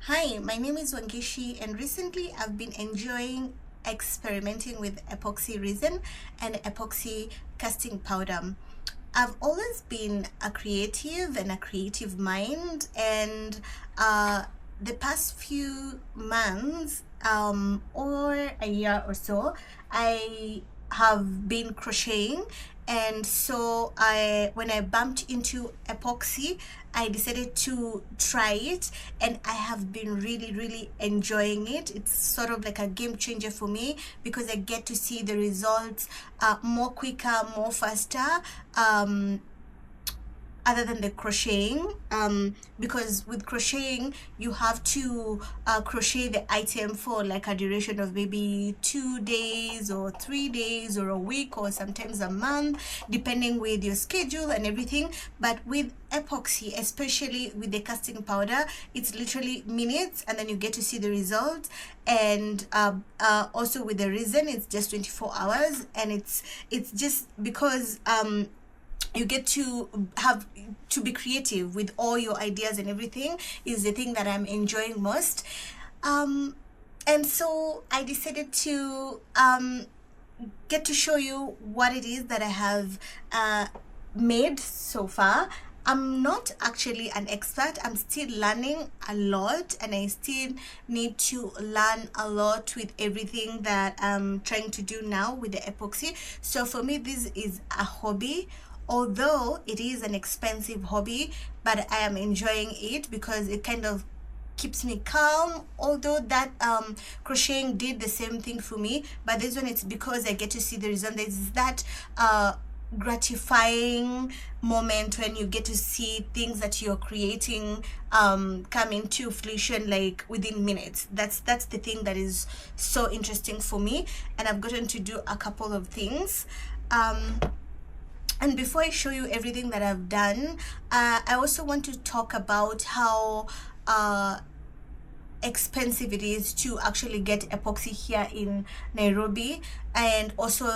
Hi, my name is Wangishi, and recently I've been enjoying experimenting with epoxy resin and epoxy casting powder. I've always been a creative and a creative mind, and the past few months or a year or so, I have been crocheting. And so when I bumped into epoxy, I decided to try it, and I have been really enjoying it. It's sort of like a game changer for me because I get to see the results more quicker, more faster, other than the crocheting, because with crocheting you have to crochet the item for like a duration of maybe 2 days or 3 days or a week or sometimes a month, depending with your schedule and everything. But with epoxy, especially with the casting powder, it's literally minutes and then you get to see the results. And also with the resin, it's just 24 hours, and it's just because you get to have to be creative with all your ideas, and everything is the thing that I'm enjoying most. And so I decided to get to show you what it is that I have made so far. I'm not actually an expert. I'm still learning a lot, and I still need to learn a lot with everything that I'm trying to do now with the epoxy. So for me, this is a hobby, although it is an expensive hobby, but I am enjoying it because it kind of keeps me calm. Although that crocheting did the same thing for me, but this one, it's because I get to see the result. There's that gratifying moment when you get to see things that you're creating come into fruition like within minutes. That's the thing that is so interesting for me, and I've gotten to do a couple of things. And before I show you everything that I've done, I also want to talk about how expensive it is to actually get epoxy here in Nairobi. And also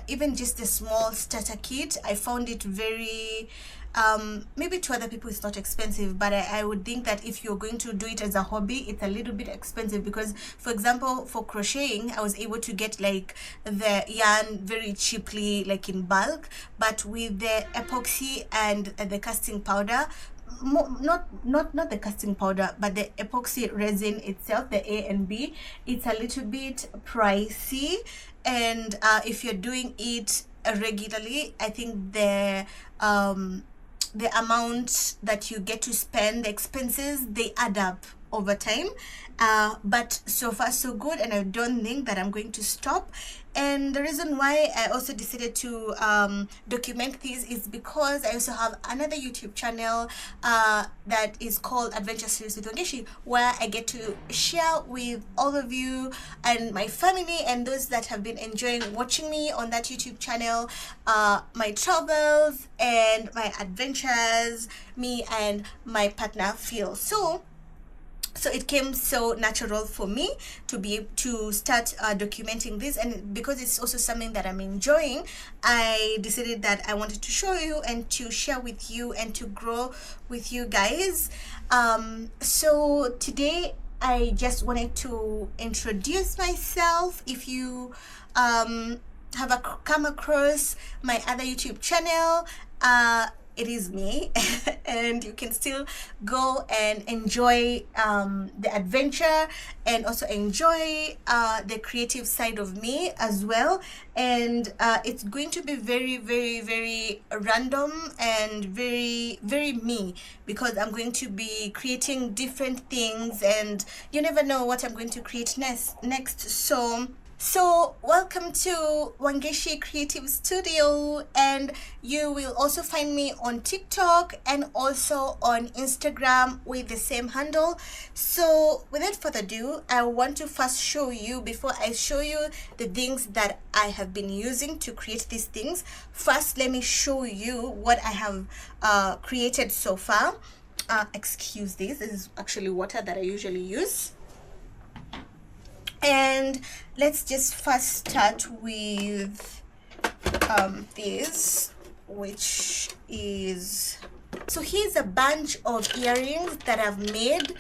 even just the small starter kit, I found it very maybe to other people it's not expensive, but I would think that if you're going to do it as a hobby, it's a little bit expensive. Because for example, for crocheting, I was able to get like the yarn very cheaply, like in bulk. But with the epoxy and the casting powder, not the casting powder, but the epoxy resin itself, the A and B, it's a little bit pricey. And if you're doing it regularly, I think the amount that you get to spend, the expenses, they add up over time. But so far so good, and I don't think that I'm going to stop. And the reason why I also decided to document this is because I also have another YouTube channel that is called Adventure Series with Wangishi, where I get to share with all of you and my family and those that have been enjoying watching me on that YouTube channel, my travels and my adventures, me and my partner Phil. So it came so natural for me to be able to start documenting this. And because it's also something that I'm enjoying, I decided that I wanted to show you and to share with you and to grow with you guys. So today I just wanted to introduce myself. If you have come across my other YouTube channel, it is me. And you can still go and enjoy the adventure, and also enjoy the creative side of me as well. And it's going to be very random and very me, because I'm going to be creating different things, and you never know what I'm going to create next. So welcome to Wangishi Creative Studio, and you will also find me on TikTok and also on Instagram with the same handle. So without further ado, I want to first show you, before I show you the things that I have been using to create these things, first let me show you what I have created so far. Excuse this is actually water that I usually use. And let's just first start with this, which is So here's a bunch of earrings that I've made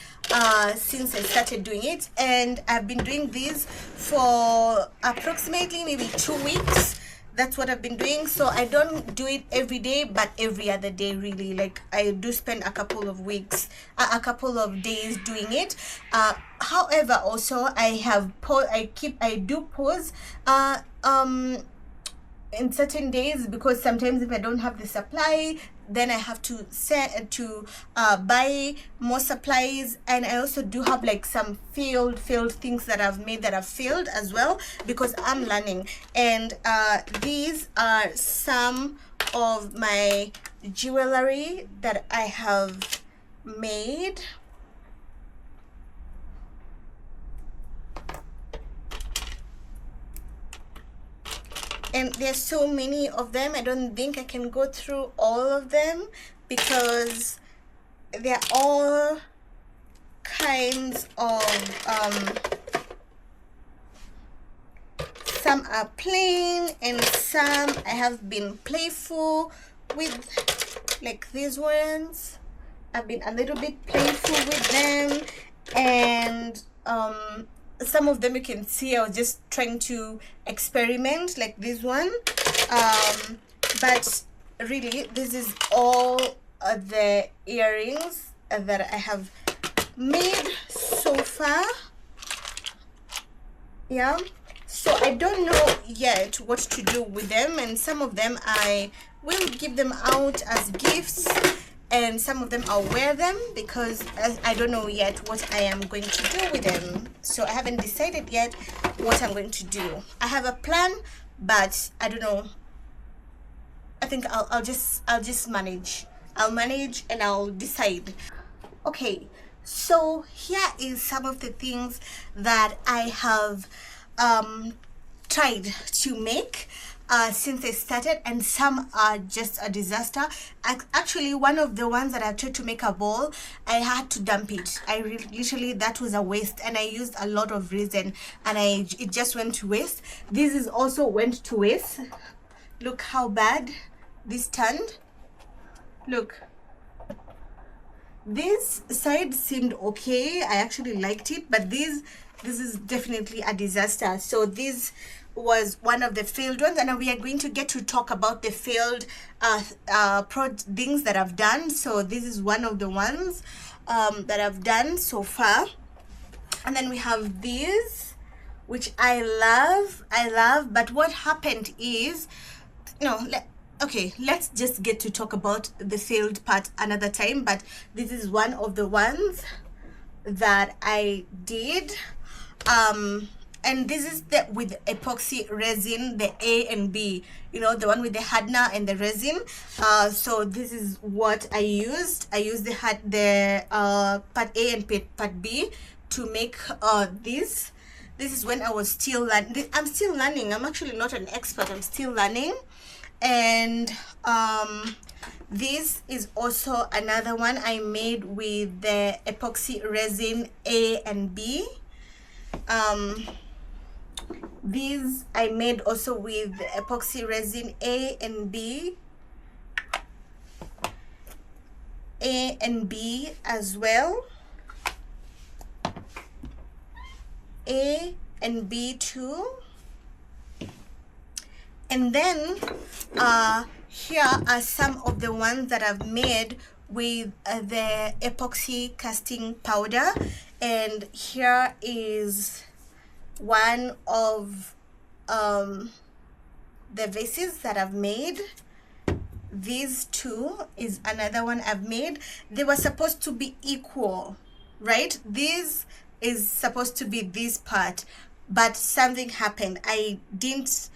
since I started doing it, and I've been doing these for approximately maybe 2 weeks. That's what I've been doing. So I don't do it every day, but every other day, really. Like, I do spend a couple of weeks, a couple of days doing it. However, also I do pause in certain days, because sometimes if I don't have the supply, then I have to buy more supplies. And I also do have like some failed things that I've made that have failed as well, because I'm learning. And these are some of my jewelry that I have made. And there's so many of them. I don't think I can go through all of them, because they're all kinds of some are plain and some I have been playful with, like these ones. I've been a little bit playful with them, and some of them you can see I was just trying to experiment, like this one. But really, this is all the earrings that I have made so far. Yeah, so I don't know yet what to do with them, and some of them I will give them out as gifts, and some of them I'll wear them, because I don't know yet what I am going to do with them. So I haven't decided yet what I'm going to do. I have a plan, but I don't know. I think I'll just manage. I'll manage and I'll decide. Okay, so here is some of the things that I have tried to make since I started, and some are just a disaster. Actually, one of the ones that I tried to make a ball, I had to dump it. Literally, that was a waste, and I used a lot of resin, and it just went to waste. This is also went to waste. Look how bad this turned. Look, this side seemed okay. I actually liked it, but this is definitely a disaster. So this was one of the failed ones, and we are going to get to talk about the failed things that I've done. So this is one of the ones that I've done so far. And then we have these, which I love. But what happened is, okay, let's just get to talk about the failed part another time. But this is one of the ones that I did. And this is with epoxy resin, the A and B, the one with the hardener and the resin. So this is what I used. I used the part A and part B to make this. This is when I was still learning. I'm still learning. I'm actually not an expert. I'm still learning. And this is also another one I made with the epoxy resin A and B. These I made also with the epoxy resin A and B as well. A and B too. And then here are some of the ones that I've made with the epoxy casting powder. And here is one of the vases that I've made. These two is another one I've made. They were supposed to be equal, right? This is supposed to be this part, but something happened. I didn't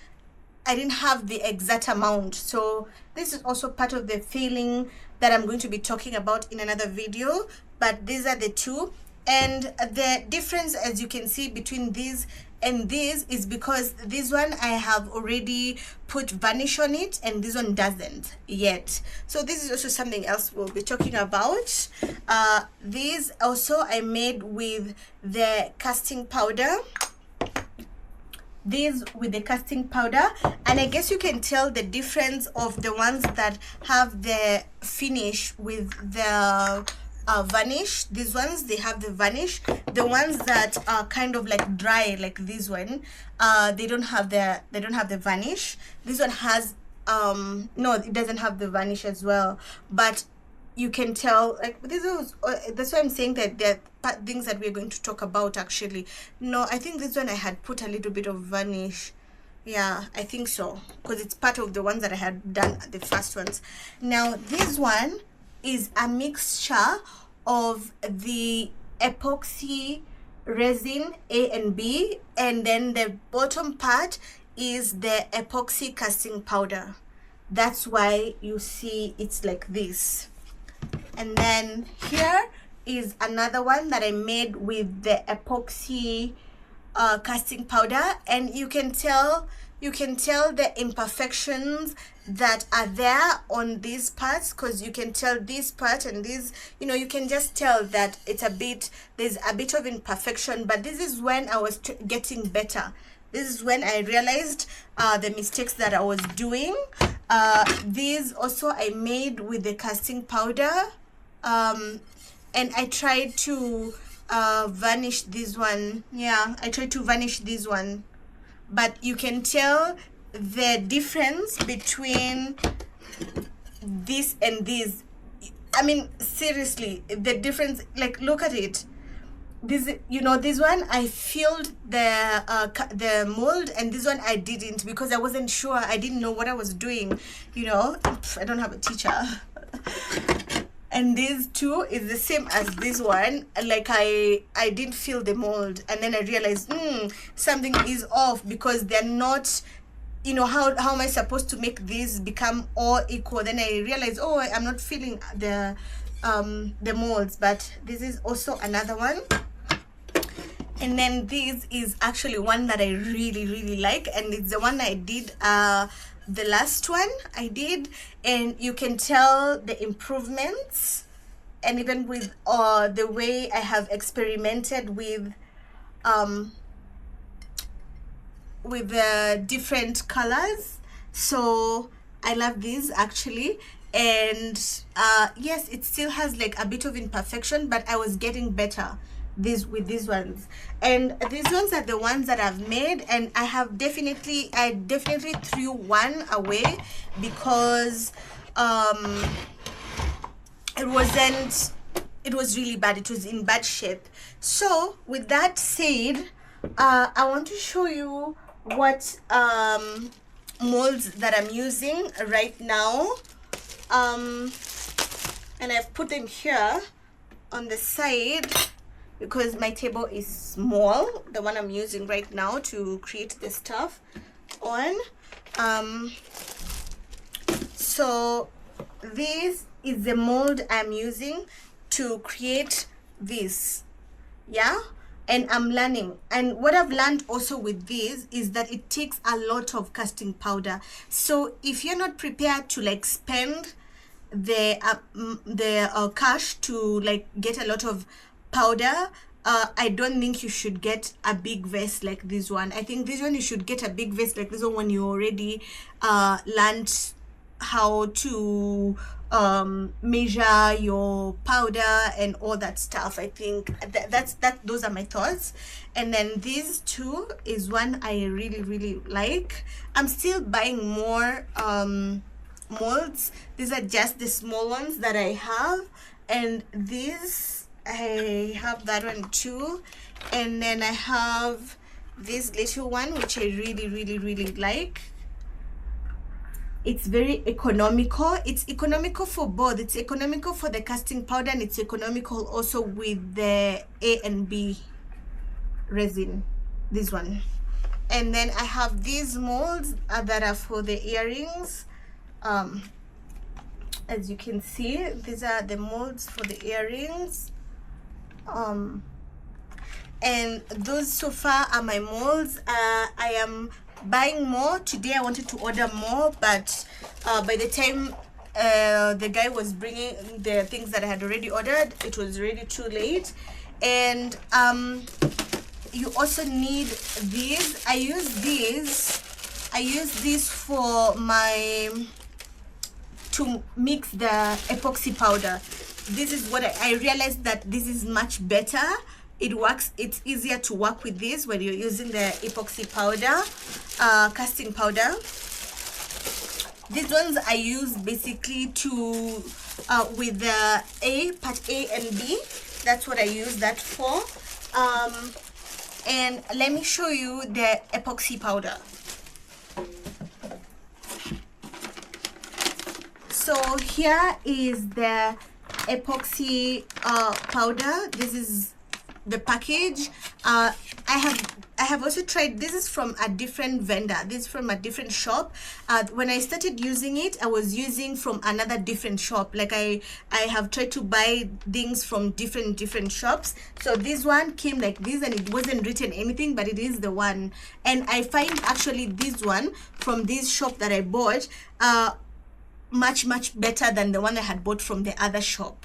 have the exact amount. So this is also part of the feeling that I'm going to be talking about in another video. But these are the two. And the difference, as you can see, between these and this is because this one I have already put varnish on it, and this one doesn't yet. So this is also something else we'll be talking about. These also I made with the casting powder. these with the casting powder, and I guess you can tell the difference of the ones that have the finish with the varnish. These ones, they have the varnish. The ones that are kind of like dry, like this one, they don't have the varnish. This one has no, it doesn't have the varnish as well, but you can tell, like, this is that's why I'm saying that there are things that we're going to talk about. Actually, no, I think this one I had put a little bit of varnish. Yeah, I think so, because it's part of the ones that I had done, the first ones. Now this one is a mixture of the epoxy resin A and B, and then the bottom part is the epoxy casting powder. That's why you see it's like this. And then here is another one that I made with the epoxy casting powder, and you can tell the imperfections that are there on these parts, because you can tell this part and this, you know, you can just tell that it's there's a bit of imperfection. But this is when I was getting better. This is when I realized the mistakes that I was doing. These also I made with the casting powder, and I tried to varnish this one. Yeah, I tried to varnish this one, but you can tell the difference between this and this. I mean, seriously, the difference, like, look at it. This, you know, this one I filled the mold, and this one I didn't, because I wasn't sure. I didn't know what I was doing, you know. I don't have a teacher. And this too is the same as this one. Like, I didn't fill the mold, and then I realized something is off, because they're not, you know, how am I supposed to make these become all equal? Then I realized, oh, I'm not filling the molds. But this is also another one. And then this is actually one that I really like, and it's the one I did, the last one I did, and you can tell the improvements, and even with the way I have experimented with the different colors. So I love these actually. And yes, it still has like a bit of imperfection, but I was getting better with these ones. And these ones are the ones that I've made, and I definitely threw one away, because it was really bad. It was in bad shape. So with that said, I want to show you what molds that I'm using right now, and I've put them here on the side because my table is small, the one I'm using right now to create the stuff on. So this is the mold I'm using to create this, yeah. And I'm learning, and what I've learned also with this is that it takes a lot of casting powder. So if you're not prepared to like spend the cash to like get a lot of powder, I don't think you should get a big vase like this one. I think this one you should get a big vase like this one when you already learned how to measure your powder and all that stuff. I think those are my thoughts. And then these two is one I really like. I'm still buying more molds. These are just the small ones that I have, and these I have that one too. And then I have this little one which I really like. It's very economical. It's economical for both. It's economical for the casting powder, and it's economical also with the A and B resin, this one. And then I have these molds that are for the earrings. As you can see, these are the molds for the earrings. And those so far are my molds. I am buying more today. I wanted to order more, but by the time the guy was bringing the things that I had already ordered, it was already too late. And you also need these. I use these for my, to mix the epoxy powder. This is what I realized, that this is much better. It works, it's easier to work with this when you're using the epoxy powder, casting powder. These ones I use basically to with the part A and B. That's what I use that for. And let me show you the epoxy powder. So here is the epoxy powder. This is the package. I have also tried, this is from a different vendor, this is from a different shop. When I started using it, I was using from another different shop. Like I have tried to buy things from different shops. So this one came like this, and it wasn't written anything, but it is the one. And I find actually this one from this shop that I bought much better than the one I had bought from the other shop.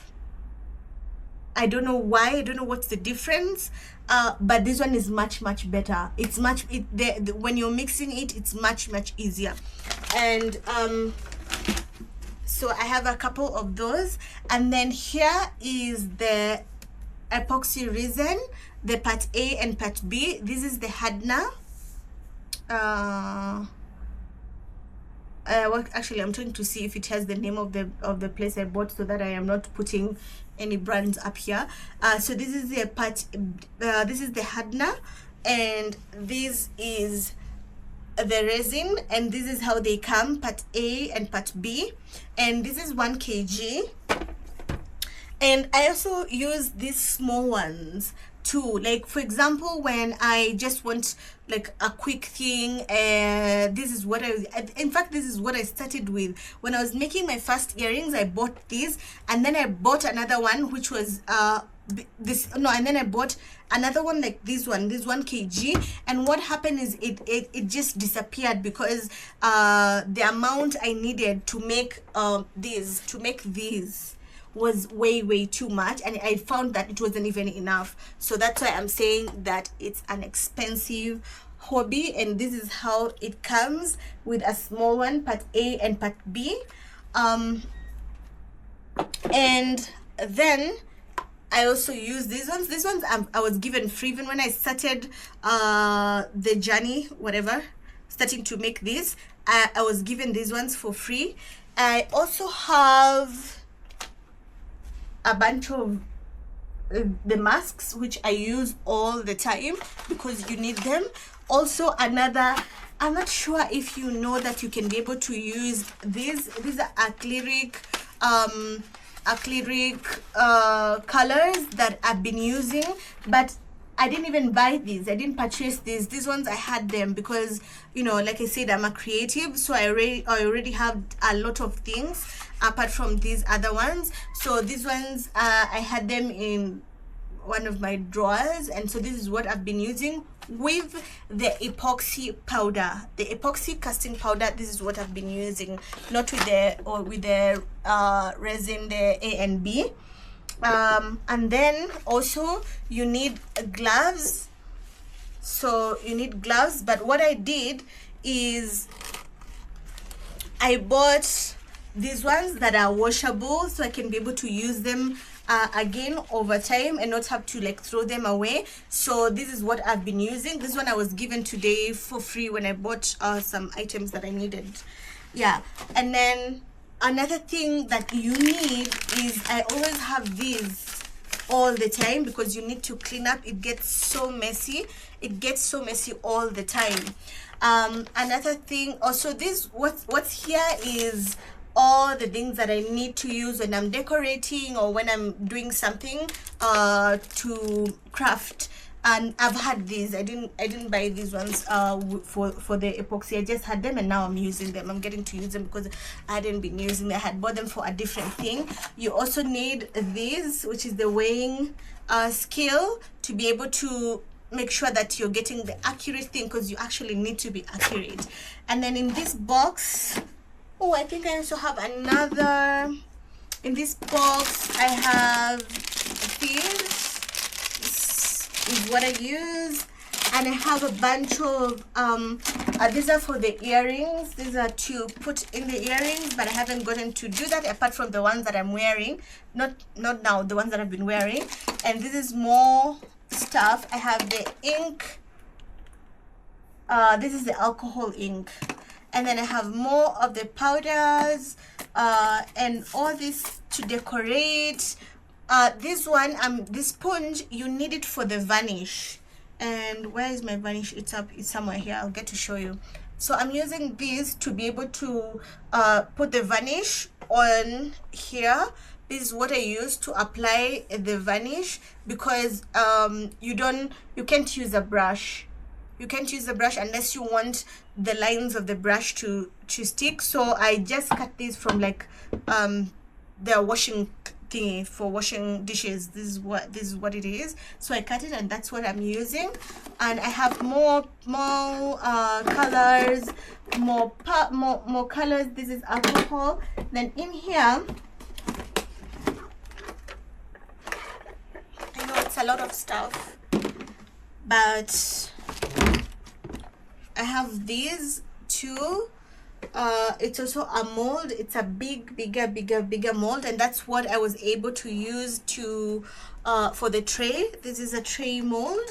I don't know why, I don't know what's the difference, but this one is much better. It's when you're mixing it, it's much easier. And so I have a couple of those. And then here is the epoxy resin, the part A and part B. This is the hardener. Well, actually, I'm trying to see if it has the name of the place I bought, so that I am not putting any brands up here. So this is the part, this is the hardener, and this is the resin, and this is how they come, part A and part B, and this is 1 kg. And I also use these small ones too. Like for example, when I just want like a quick thing, this is what in fact this is what I started with. When I was making my first earrings, I bought this, and then I bought another one which was and then I bought another one like this 1 kg, and what happened is it just disappeared, because the amount I needed to make these was way too much, and I found that it wasn't even enough. So that's why I'm saying that it's an expensive hobby, and this is how it comes, with a small one, part A and part B. And then I also use these ones. These ones I was given free even when I started the journey, whatever, starting to make this. I was given these ones for free. I also have a bunch of the masks, which I use all the time because you need them. Also another, I'm not sure if you know that you can be able to use these are acrylic colors that I've been using, but I didn't even buy these. I didn't purchase these. These ones I had them because, you know, like I said, I'm a creative, so I already have a lot of things apart from these other ones. So these ones I had them in one of my drawers, and so this is what I've been using with the epoxy powder, the epoxy casting powder. This is what I've been using, not with the resin, the A and B. And then also you need gloves. So you need gloves, but what I did is I bought these ones that are washable, so I can be able to use them again over time and not have to like throw them away. So this is what I've been using. This one I was given today for free when I bought some items that I needed. Yeah. And then another thing that you need is, I always have these all the time because you need to clean up. It gets so messy. It gets so messy all the time. Another thing also, this what's here is all the things that I need to use when I'm decorating or when I'm doing something to craft. And I've had these. I didn't buy these ones for the epoxy. I just had them and now I'm using them. I'm getting to use them because I hadn't been using them. I had bought them for a different thing. You also need this, which is the weighing scale, to be able to make sure that you're getting the accurate thing, because you actually need to be accurate. And then in this box, oh, I think I also have another. In this box I have this. Is what I use. And I have a bunch of these are for the earrings. These are to put in the earrings, but I haven't gotten to do that apart from the ones that I'm wearing. Not now, the ones that I've been wearing. And this is more stuff. I have the ink. This is the alcohol ink. And then I have more of the powders and all this to decorate. This one, this sponge, you need it for the varnish. And where is my varnish? It's somewhere here. I'll get to show you. So I'm using this to be able to put the varnish on here. This is what I use to apply the varnish, because you can't use a brush. You can't use the brush unless you want the lines of the brush to stick. So I just cut these from like the washing thingy for washing dishes. This is what it is. So I cut it, and that's what I'm using. And I have more colors, more colors. This is alcohol. Then in here, I know it's a lot of stuff, but I have these two. It's also a mold. It's a bigger mold, and that's what I was able to use to for the tray. This is a tray mold.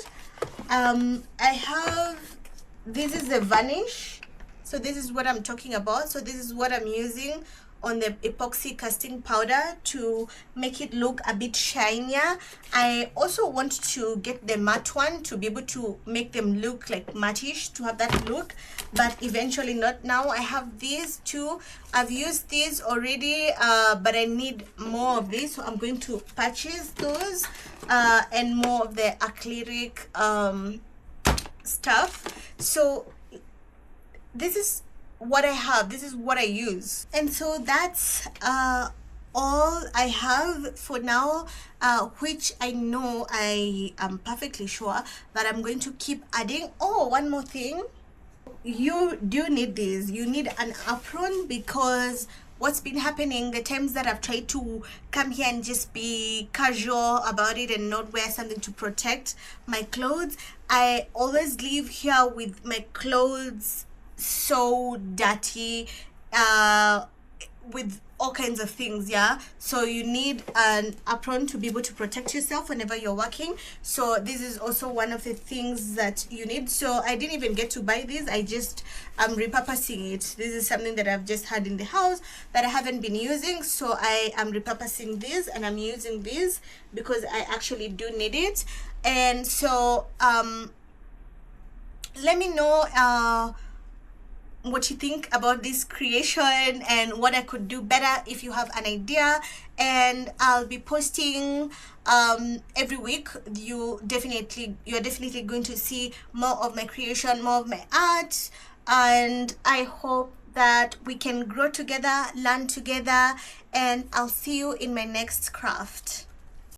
This is the varnish. So this is what I'm talking about. So this is what I'm using on the epoxy casting powder to make it look a bit shinier. I also want to get the matte one to be able to make them look like mattish, to have that look, but eventually not now. I have these two. I've used these already, but I need more of these, so I'm going to purchase those and more of the acrylic stuff. So this is what I have. This is what I use, and so that's all I have for now, which I know I am perfectly sure that I'm going to keep adding. Oh, one more thing, you do need this. You need an apron, because what's been happening, the times that I've tried to come here and just be casual about it and not wear something to protect my clothes, I always leave here with my clothes so dirty, with all kinds of things. Yeah, so you need an apron to be able to protect yourself whenever you're working. So this is also one of the things that you need. So I didn't even get to buy this. I just repurposing it. This is something that I've just had in the house that I haven't been using, so I am repurposing this, and I'm using this because I actually do need it. And so let me know what you think about this creation and what I could do better if you have an idea. And I'll be posting every week. You're definitely going to see more of my creation, more of my art, and I hope that we can grow together, learn together, and I'll see you in my next craft.